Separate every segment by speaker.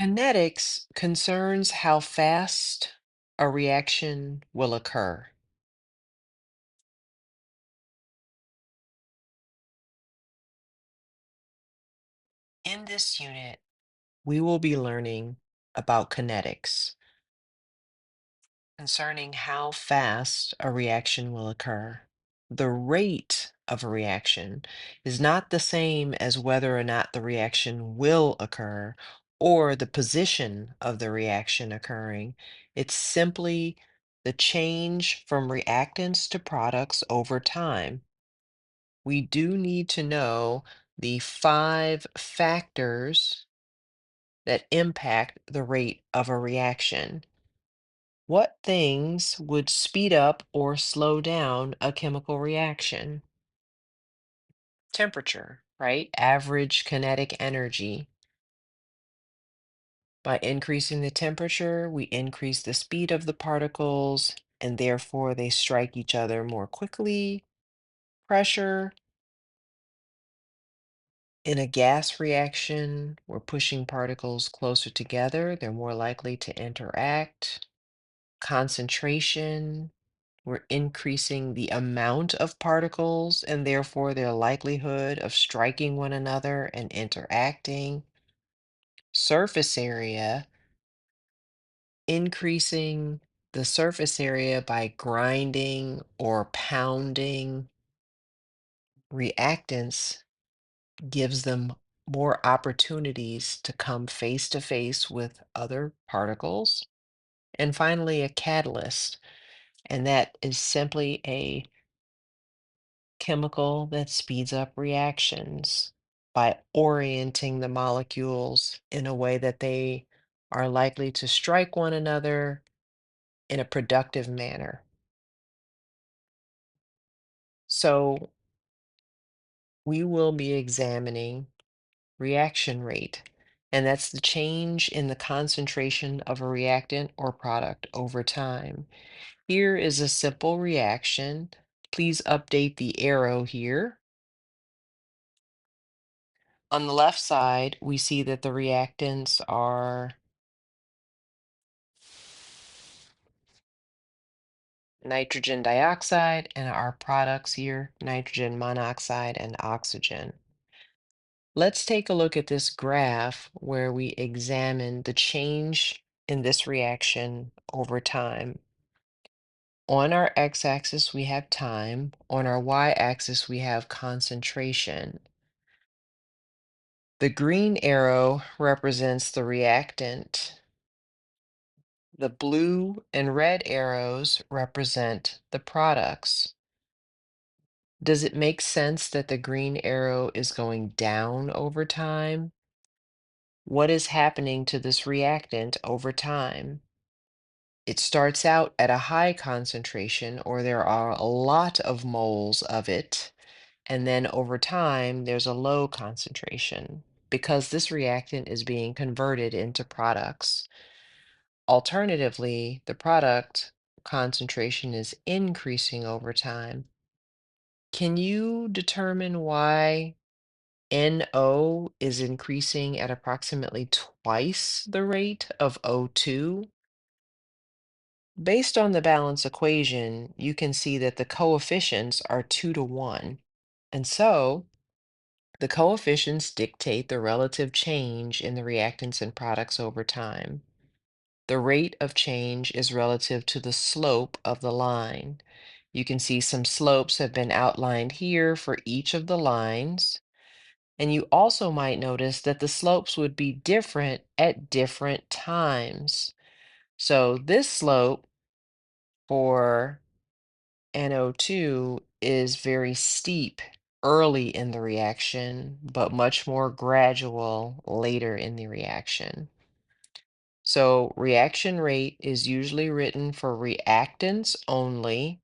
Speaker 1: Kinetics concerns how fast a reaction will occur. In this unit, we will be learning about kinetics concerning how fast a reaction will occur. The rate of a reaction is not the same as whether or not the reaction will occur or the position of the reaction occurring. It's simply the change from reactants to products over time. We do need to know the five factors that impact the rate of a reaction. What things would speed up or slow down a chemical reaction? Temperature, right? Average kinetic energy. By increasing the temperature, we increase the speed of the particles, and therefore they strike each other more quickly. Pressure. In a gas reaction, we're pushing particles closer together. They're more likely to interact. Concentration, we're increasing the amount of particles and therefore their likelihood of striking one another and interacting. Surface area, increasing the surface area by grinding or pounding reactants gives them more opportunities to come face to face with other particles. And finally, a catalyst, and that is simply a chemical that speeds up reactions by orienting the molecules in a way that they are likely to strike one another in a productive manner. So, we will be examining reaction rate, and that's the change in the concentration of a reactant or product over time. Here is a simple reaction. Please update the arrow here. On the left side, we see that the reactants are nitrogen dioxide and our products here, nitrogen monoxide and oxygen. Let's take a look at this graph where we examine the change in this reaction over time. On our x-axis, we have time. On our y-axis, we have concentration. The green arrow represents the reactant. The blue and red arrows represent the products. Does it make sense that the green arrow is going down over time? What is happening to this reactant over time? It starts out at a high concentration, or there are a lot of moles of it, and then over time, there's a low concentration because this reactant is being converted into products. Alternatively, the product concentration is increasing over time. Can you determine why NO is increasing at approximately twice the rate of O2? Based on the balance equation, you can see that the coefficients are 2 to 1. And so the coefficients dictate the relative change in the reactants and products over time. The rate of change is relative to the slope of the line. You can see some slopes have been outlined here for each of the lines. And you also might notice that the slopes would be different at different times. So this slope for NO2 is very steep early in the reaction, but much more gradual later in the reaction. So reaction rate is usually written for reactants only.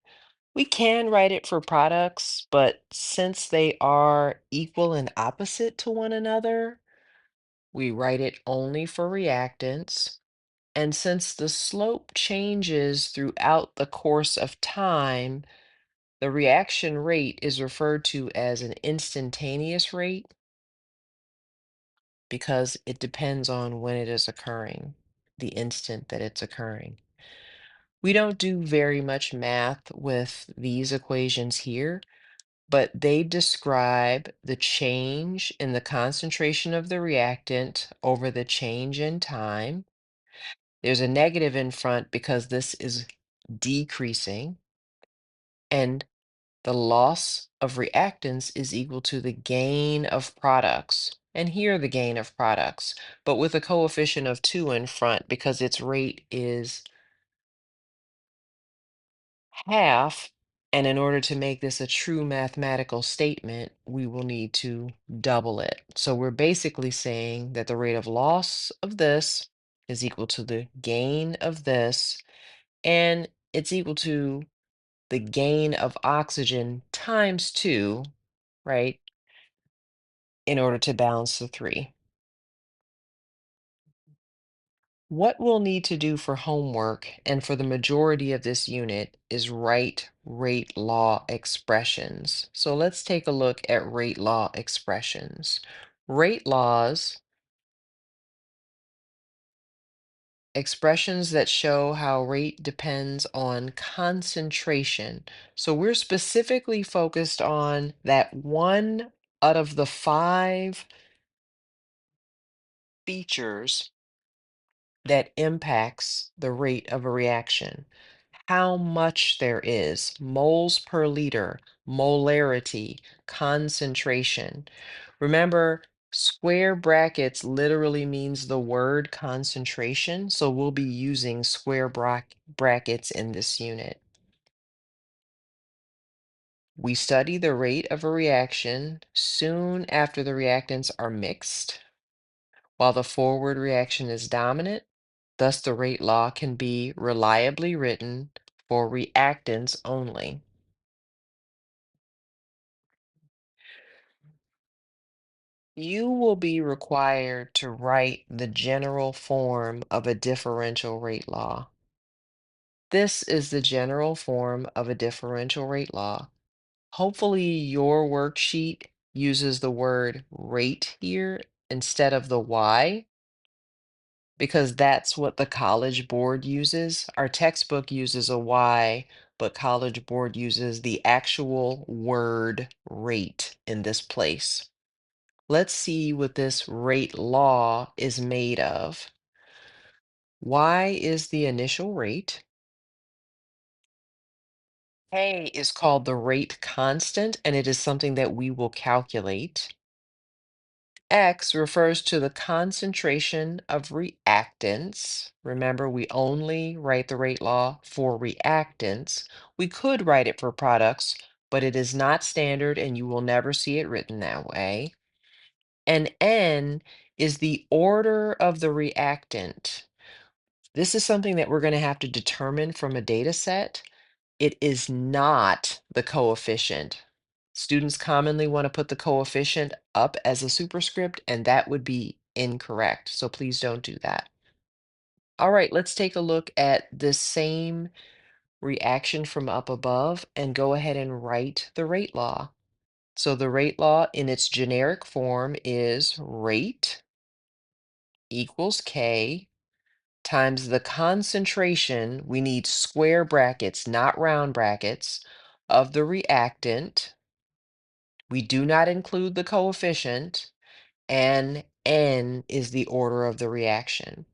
Speaker 1: We can write it for products, but since they are equal and opposite to one another, we write it only for reactants. And since the slope changes throughout the course of time, the reaction rate is referred to as an instantaneous rate. because it depends on when it is occurring, the instant that it's occurring. We don't do very much math with these equations here, but they describe the change in the concentration of the reactant over the change in time. There's a negative in front because this is decreasing, and the loss of reactants is equal to the gain of products. And here the gain of products, but with a coefficient of 2 in front because its rate is half. And in order to make this a true mathematical statement, we will need to double it. So we're basically saying that the rate of loss of this is equal to the gain of this, and it's equal to the gain of oxygen times 2, right, in order to balance the 3. What we'll need to do for homework and for the majority of this unit is write rate law expressions. So let's take a look at rate law expressions. Rate laws, expressions that show how rate depends on concentration. So we're specifically focused on that one out of the 5 features that impacts the rate of a reaction. How much there is, moles per liter, molarity, concentration. Remember, square brackets literally means the word concentration, so we'll be using square brackets in this unit. We study the rate of a reaction soon after the reactants are mixed, while the forward reaction is dominant. Thus, the rate law can be reliably written for reactants only. You will be required to write the general form of a differential rate law. This is the general form of a differential rate law. Hopefully, your worksheet uses the word rate here instead of the Y, because that's what the College Board uses. Our textbook uses a Y, but College Board uses the actual word rate in this place. Let's see what this rate law is made of. Y is the initial rate. K is called the rate constant, and it is something that we will calculate. X refers to the concentration of reactants. Remember, we only write the rate law for reactants. We could write it for products, but it is not standard and you will never see it written that way. And N is the order of the reactant. This is something that we're going to have to determine from a data set. It is not the coefficient. Students commonly want to put the coefficient up as a superscript, and that would be incorrect. So please don't do that. All right, let's take a look at this same reaction from up above and go ahead and write the rate law. So the rate law in its generic form is rate equals K times the concentration, we need square brackets, not round brackets, of the reactant. We do not include the coefficient, and N is the order of the reactant,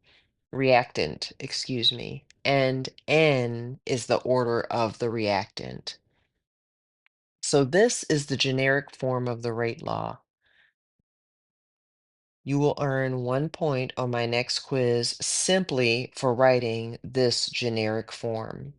Speaker 1: excuse me, and N is the order of the reactant. So this is the generic form of the rate law. You will earn 1 point on my next quiz simply for writing this generic form.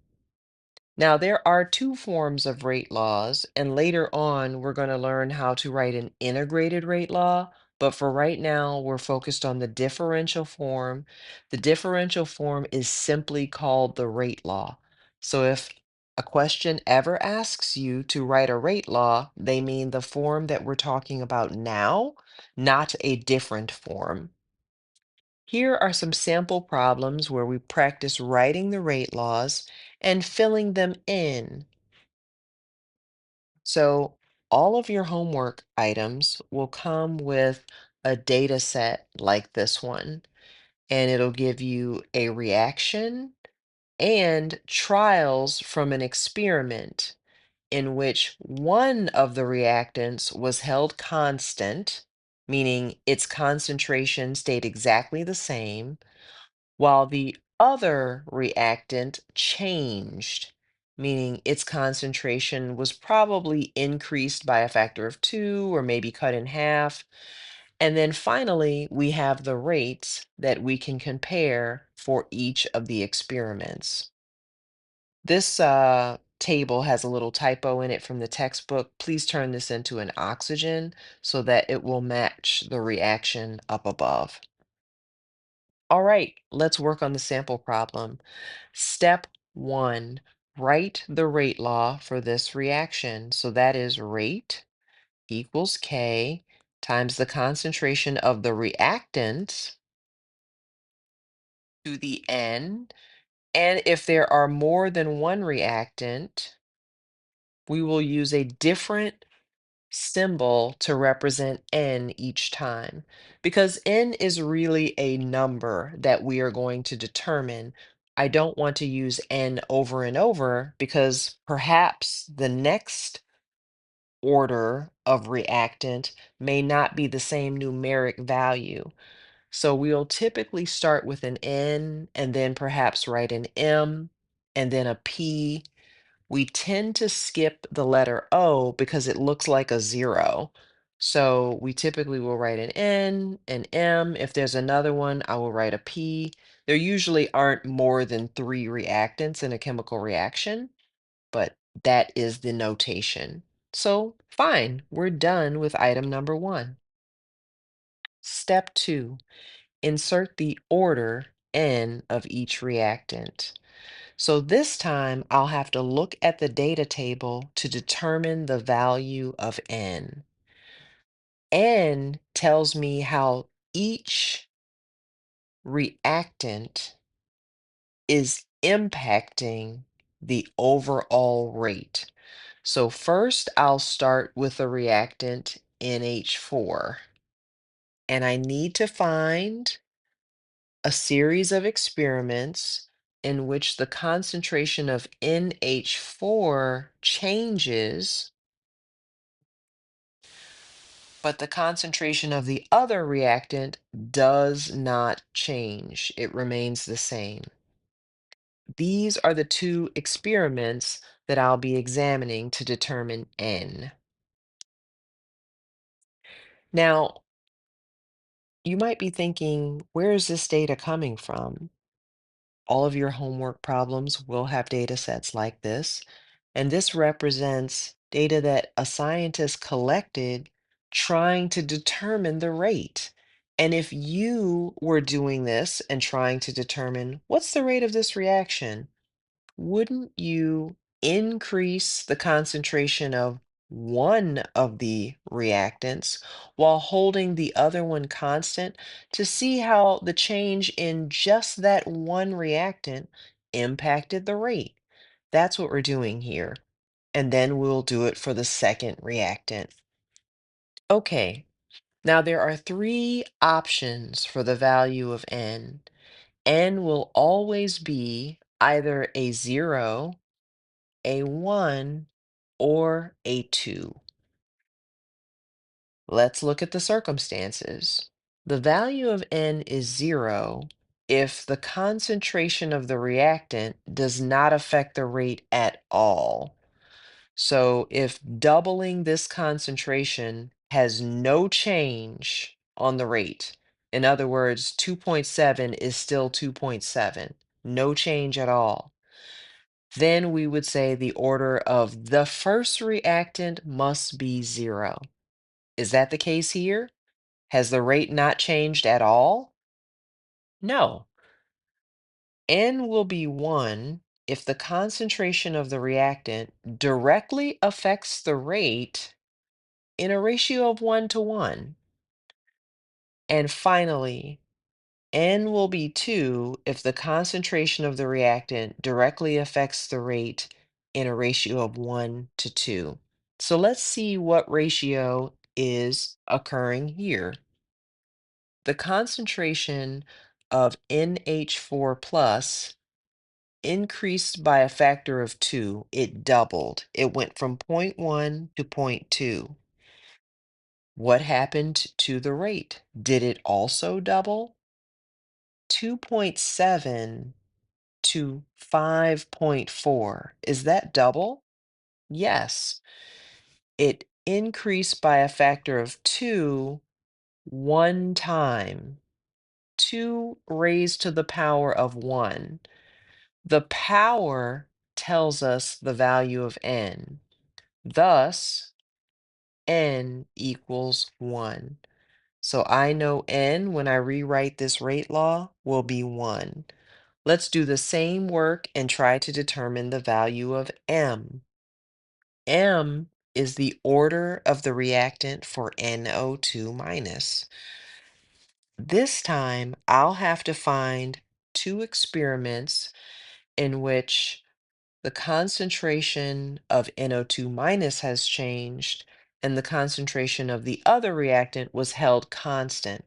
Speaker 1: Now, there are 2 forms of rate laws, and later on, we're going to learn how to write an integrated rate law. But for right now, we're focused on the differential form. The differential form is simply called the rate law. So if a question ever asks you to write a rate law, they mean the form that we're talking about now, not a different form. Here are some sample problems where we practice writing the rate laws and filling them in. So all of your homework items will come with a data set like this one, and it'll give you a reaction and trials from an experiment in which one of the reactants was held constant, meaning its concentration stayed exactly the same, while the other reactant changed, meaning its concentration was probably increased by a factor of two or maybe cut in half. And then finally, we have the rates that we can compare for each of the experiments. This table has a little typo in it from the textbook. Please turn this into an oxygen so that it will match the reaction up above. All right, let's work on the sample problem. Step one, write the rate law for this reaction. So that is rate equals K times the concentration of the reactant to the N. And if there are more than one reactant, we will use a different symbol to represent N each time, because N is really a number that we are going to determine. I don't want to use N over and over because perhaps the next order of reactant may not be the same numeric value. So we'll typically start with an N and then perhaps write an M and then a P. We tend to skip the letter O because it looks like a zero. So we typically will write an N, an M. If there's another one, I will write a P. There usually aren't more than three reactants in a chemical reaction, but that is the notation. So fine, we're done with item number one. Step two, insert the order N of each reactant. So this time I'll have to look at the data table to determine the value of N. N tells me how each reactant is impacting the overall rate. So first I'll start with the reactant NH4, and I need to find a series of experiments in which the concentration of NH4 changes, but the concentration of the other reactant does not change. It remains the same. These are the two experiments that I'll be examining to determine N. Now, you might be thinking, where is this data coming from? All of your homework problems will have data sets like this, and this represents data that a scientist collected trying to determine the rate. And if you were doing this and trying to determine what's the rate of this reaction, wouldn't you increase the concentration of one of the reactants while holding the other one constant to see how the change in just that one reactant impacted the rate? That's what we're doing here. And then we'll do it for the second reactant. Okay, now there are three options for the value of N. N will always be either a 0, a 1, or a 2. Let's look at the circumstances. The value of N is 0 if the concentration of the reactant does not affect the rate at all. So if doubling this concentration has no change on the rate, in other words, 2.7 is still 2.7, no change at all, then we would say the order of the first reactant must be 0. Is that the case here? Has the rate not changed at all? No. N will be 1 if the concentration of the reactant directly affects the rate in a ratio of 1 to 1. And finally, N will be 2 if the concentration of the reactant directly affects the rate in a ratio of 1 to 2. So let's see what ratio is occurring here. The concentration of NH4 plus increased by a factor of 2. It doubled. It went from zero point 0.1 to zero point 0.2. What happened to the rate? Did it also double? 2.7 to 5.4. Is that double? Yes. It increased by a factor of 2 one time. 2 raised to the power of 1. The power tells us the value of n. Thus, n equals 1. So I know n, when I rewrite this rate law, will be 1. Let's do the same work and try to determine the value of m. M is the order of the reactant for NO2 minus. This time, I'll have to find two experiments in which the concentration of NO2 minus has changed and the concentration of the other reactant was held constant.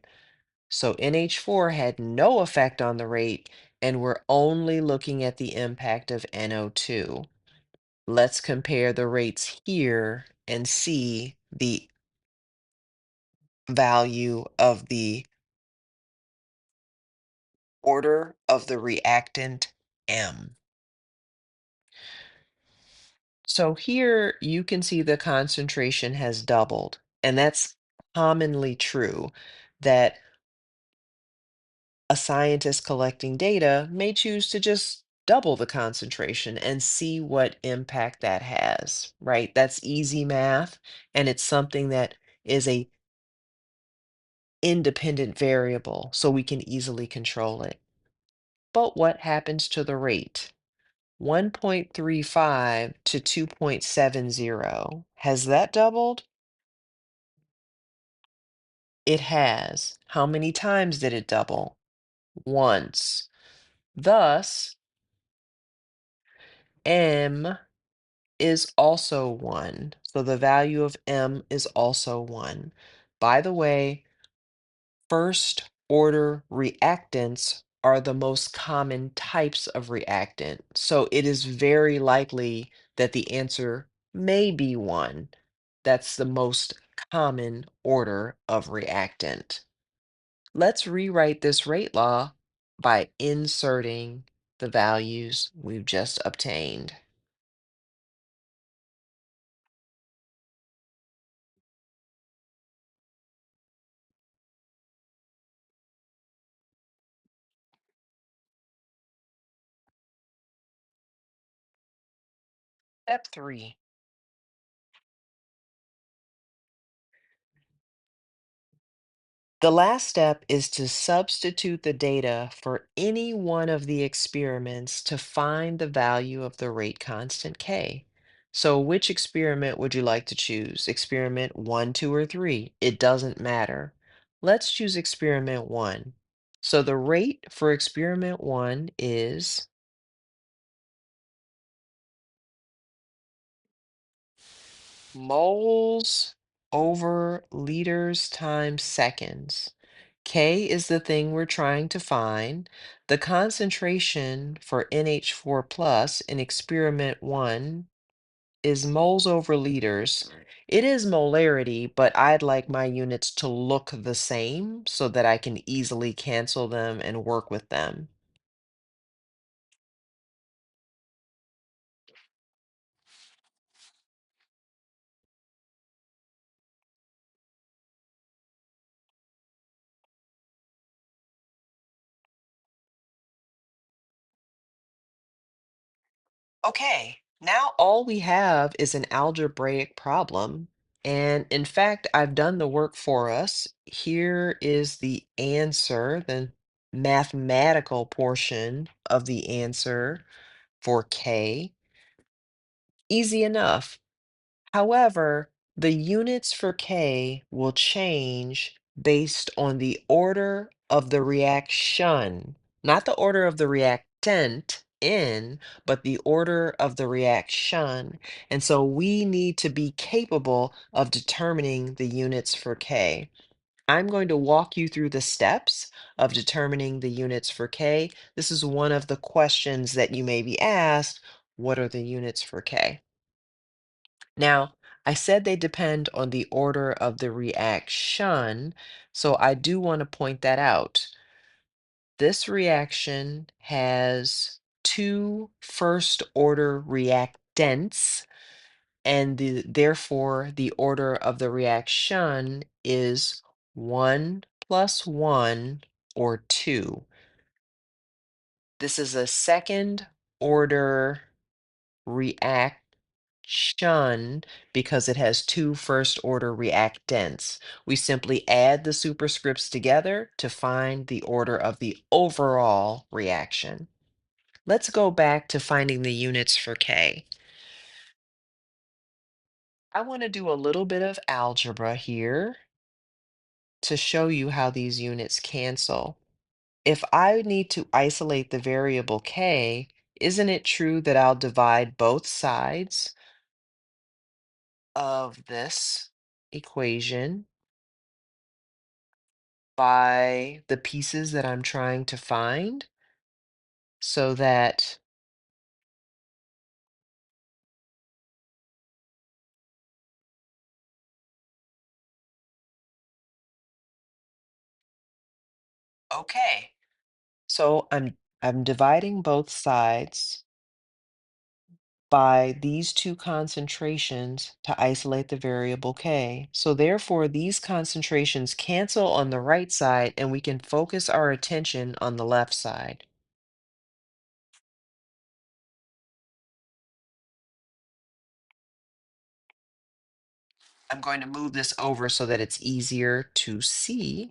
Speaker 1: So NH4 had no effect on the rate, and we're only looking at the impact of NO2. Let's compare the rates here and see the value of the order of the reactant M. So here you can see the concentration has doubled, and that's commonly true that a scientist collecting data may choose to just double the concentration and see what impact that has, right? That's easy math, and it's something that is a independent variable, so we can easily control it. But what happens to the rate? 1.35 to 2.70. Has that doubled? It has. How many times did it double? Once. Thus, M is also 1. So the value of M is also 1. By the way, first order reactants are the most common types of reactant. So it is very likely that the answer may be 1. That's the most common order of reactant. Let's rewrite this rate law by inserting the values we've just obtained. Step 3. The last step is to substitute the data for any one of the experiments to find the value of the rate constant K. So which experiment would you like to choose? Experiment 1, 2, or 3? It doesn't matter. Let's choose experiment 1. So the rate for experiment 1 is moles over liters times seconds. K is the thing we're trying to find. The concentration for NH4 plus in experiment 1 is moles over liters. It is molarity, but I'd like my units to look the same so that I can easily cancel them and work with them. Okay, now all we have is an algebraic problem. And in fact, I've done the work for us. Here is the answer, the mathematical portion of the answer for K. Easy enough. However, the units for K will change based on the order of the reaction, not the order of the reactant, N, but the order of the reaction. And so we need to be capable of determining the units for K. I'm going to walk you through the steps of determining the units for K. This is one of the questions that you may be asked. What are the units for K? Now, I said they depend on the order of the reaction, so I do want to point that out. This reaction has two first order reactants, and therefore the order of the reaction is 1 plus 1 or 2. This is a second order reaction because it has two first order reactants. We simply add the superscripts together to find the order of the overall reaction. Let's go back to finding the units for K. I want to do a little bit of algebra here to show you how these units cancel. If I need to isolate the variable K, isn't it true that I'll divide both sides of this equation by the pieces that I'm trying to find so that, okay, so I'm dividing both sides by these two concentrations to isolate the variable K. So therefore, these concentrations cancel on the right side and we can focus our attention on the left side. I'm going to move this over so that it's easier to see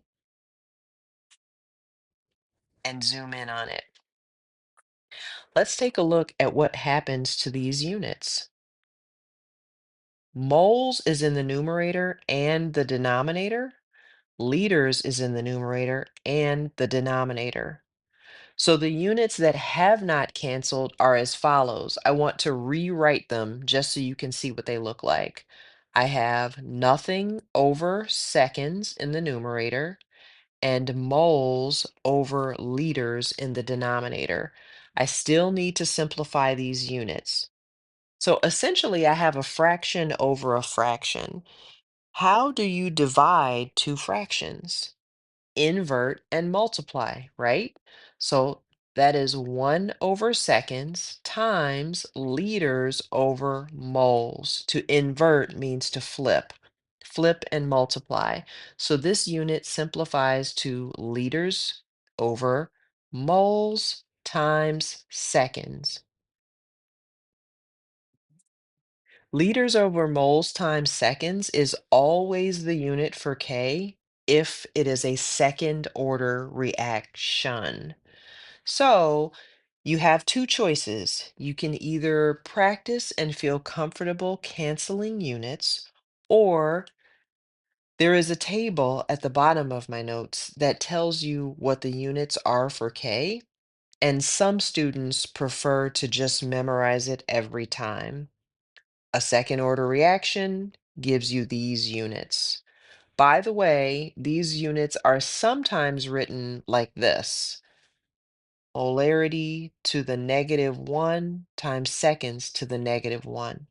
Speaker 1: and zoom in on it. Let's take a look at what happens to these units. Moles is in the numerator and the denominator. Liters is in the numerator and the denominator. So the units that have not canceled are as follows. I want to rewrite them just so you can see what they look like. I have nothing over seconds in the numerator and moles over liters in the denominator. I still need to simplify these units. So essentially, I have a fraction over a fraction. How do you divide two fractions? Invert and multiply, right? So that is 1 over seconds times liters over moles. To invert means to flip. Flip and multiply. So this unit simplifies to liters over moles times seconds. Liters over moles times seconds is always the unit for K if it is a second order reaction. So you have two choices. You can either practice and feel comfortable canceling units, or there is a table at the bottom of my notes that tells you what the units are for K, and some students prefer to just memorize it every time. A second order reaction gives you these units. By the way, these units are sometimes written like this: molarity to the -1 times seconds to the -1.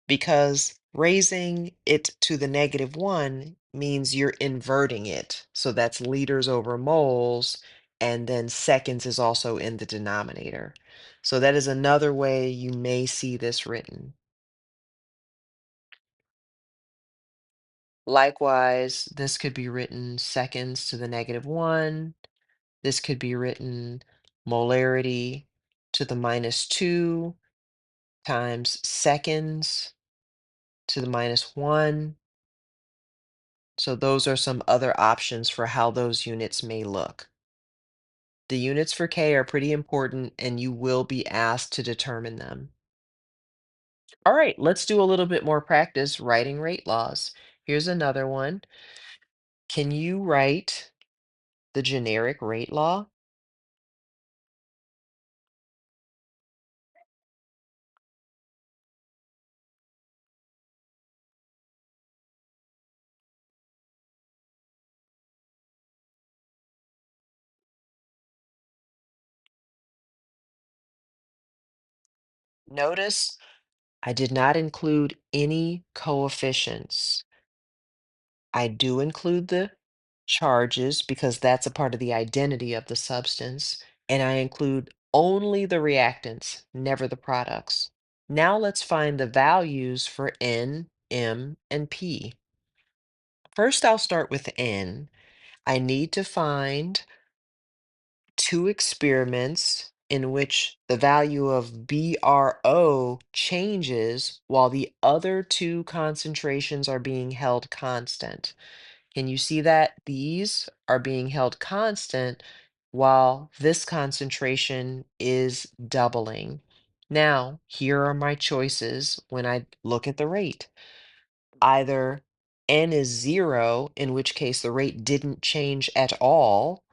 Speaker 1: Because raising it to the -1 means you're inverting it. So that's liters over moles, and then seconds is also in the denominator. So that is another way you may see this written. Likewise, this could be written seconds to the -1. This could be written molarity to the -2 times seconds to the -1. So those are some other options for how those units may look. The units for K are pretty important and you will be asked to determine them. All right, let's do a little bit more practice writing rate laws. Here's another one. Can you write the generic rate law? Notice I did not include any coefficients. I do include the charges because that's a part of the identity of the substance, and I include only the reactants, never the products. Now let's find the values for N, M, and P. First, I'll start with N. I need to find two experiments in which the value of BRO changes while the other two concentrations are being held constant. Can you see that these are being held constant while this concentration is doubling? Now, here are my choices when I look at the rate. Either n is 0, in which case the rate didn't change at all,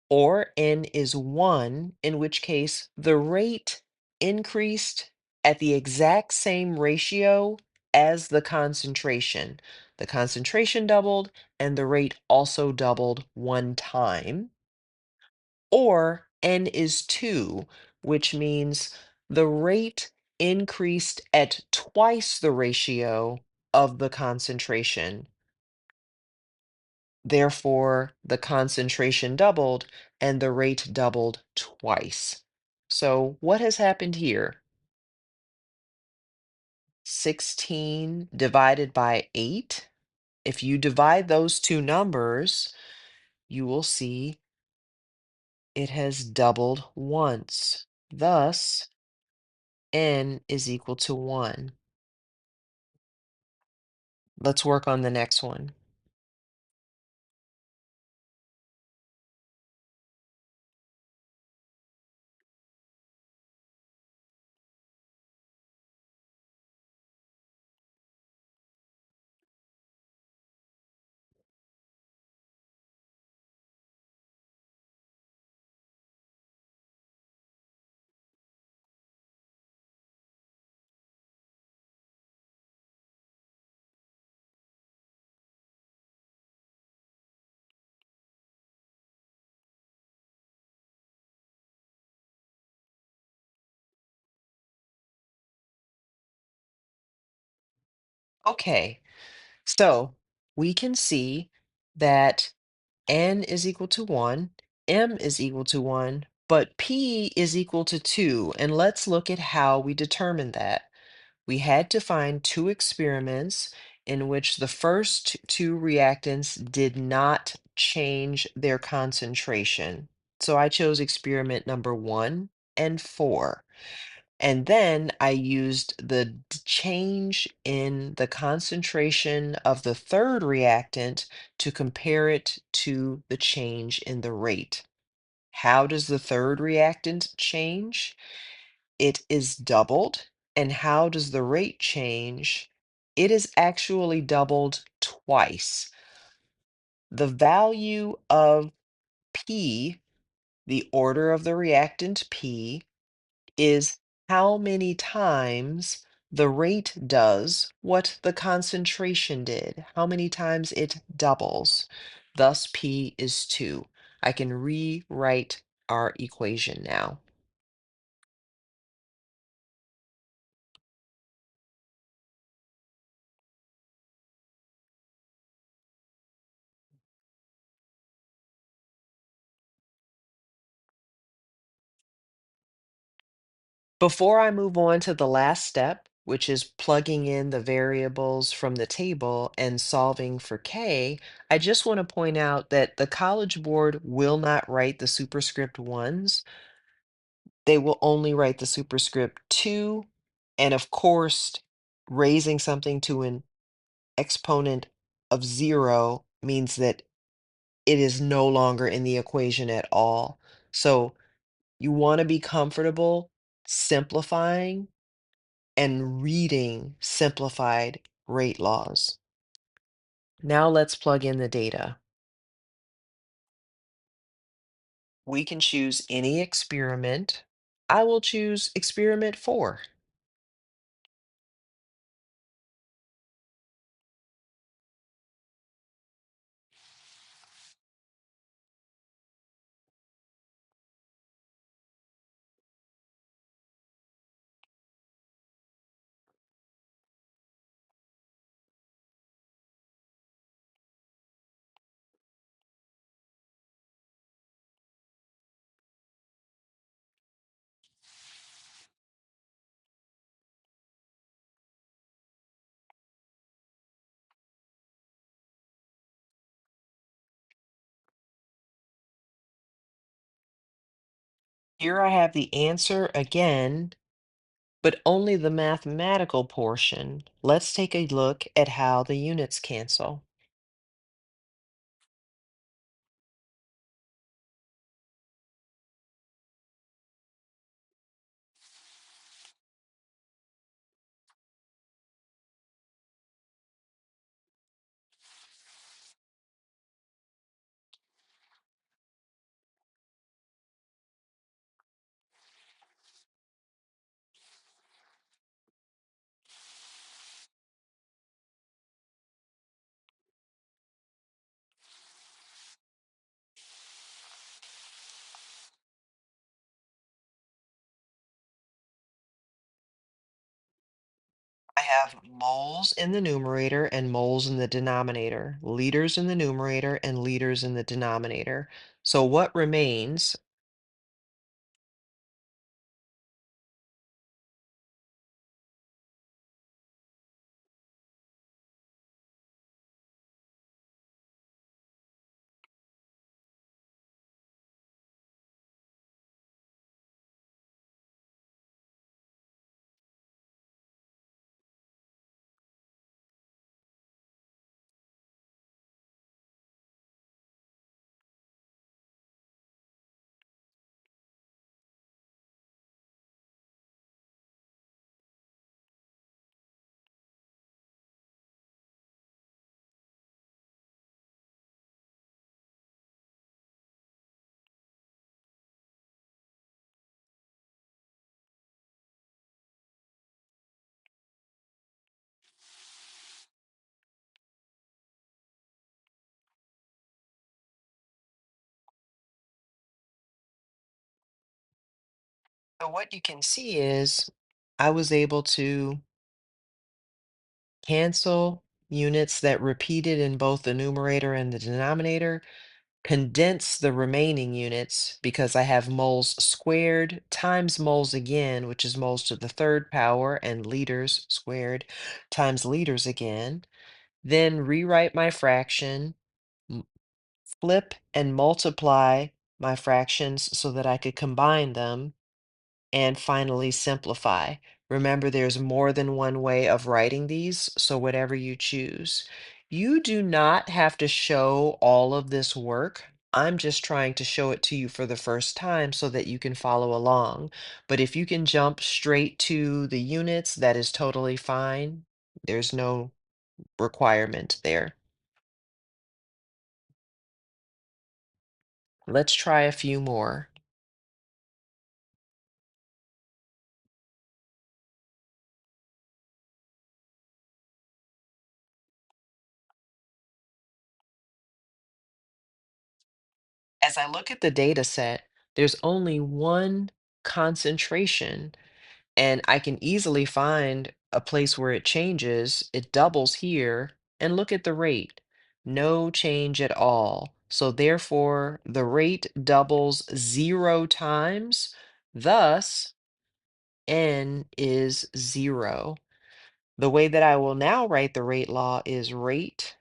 Speaker 1: or n is 1, in which case the rate increased at the exact same ratio as the concentration. The concentration doubled and the rate also doubled one time. Or n is 2, which means the rate increased at twice the ratio of the concentration. Therefore, the concentration doubled and the rate doubled twice. So what has happened here? 16 divided by 8. If you divide those two numbers, you will see it has doubled once. Thus, n is equal to 1. Let's work on the next one. Okay, so we can see that n is equal to 1, m is equal to 1, but p is equal to 2. And let's look at how we determined that. We had to find two experiments in which the first two reactants did not change their concentration. So I chose experiment number 1 and 4. And then I used the change in the concentration of the third reactant to compare it to the change in the rate. How does the third reactant change? It is doubled. And how does the rate change? It is actually doubled twice. The value of P, the order of the reactant P, is how many times the rate does what the concentration did, how many times it doubles. Thus, P is 2. I can rewrite our equation now. Before I move on to the last step, which is plugging in the variables from the table and solving for K, I just want to point out that the College Board will not write the superscript ones. They will only write the superscript 2. And of course, raising something to an exponent of 0 means that it is no longer in the equation at all. So you want to be comfortable simplifying and reading simplified rate laws. Now let's plug in the data. We can choose any experiment. I will choose experiment 4. Here I have the answer again, but only the mathematical portion. Let's take a look at how the units cancel. I have moles in the numerator and moles in the denominator, liters in the numerator and liters in the denominator. So what remains? So what you can see is I was able to cancel units that repeated in both the numerator and the denominator, condense the remaining units because I have moles squared times moles again, which is moles to the third power, and liters squared times liters again. Then rewrite my fraction, m- flip and multiply my fractions so that I could combine them, and finally simplify. Remember, there's more than one way of writing these, so whatever you choose. You do not have to show all of this work. I'm just trying to show it to you for the first time so that you can follow along. But if you can jump straight to the units, that is totally fine. There's no requirement there. Let's try a few more. As I look at the data set, there's only one concentration, and I can easily find a place where it changes. It doubles here, and look at the rate. No change at all. So therefore, the rate doubles 0 times. Thus, n is 0. The way that I will now write the rate law is rate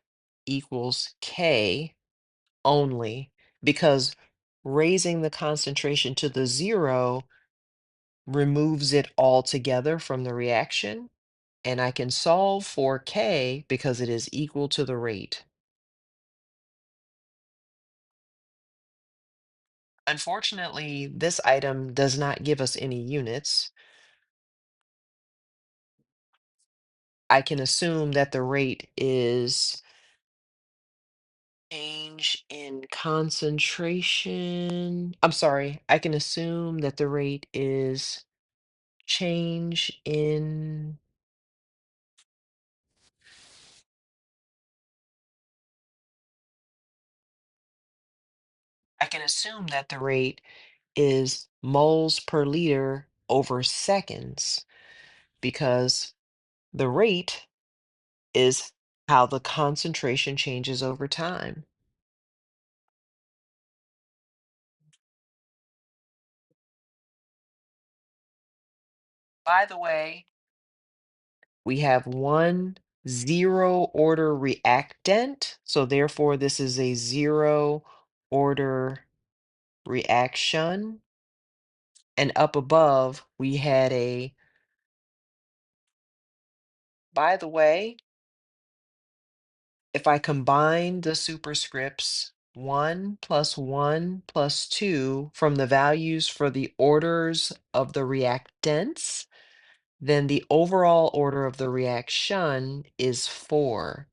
Speaker 1: equals k only, because raising the concentration to the 0 removes it altogether from the reaction, and I can solve for K because it is equal to the rate. Unfortunately, this item does not give us any units. I can assume that the rate is change in concentration. I'm sorry, I can assume that the rate is change in, I can assume that the rate is moles per liter over seconds, because the rate is how the concentration changes over time. By the way, we have one zero order reactant, so therefore this is a zero order reaction. And up above, we had a, by the way, if I combine the superscripts 1 plus 1 plus 2 from the values for the orders of the reactants, then the overall order of the reaction is 4,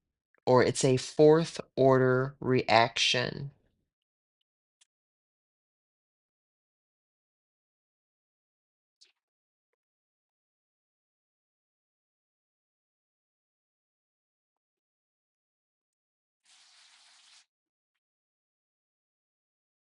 Speaker 1: or it's a fourth order reaction.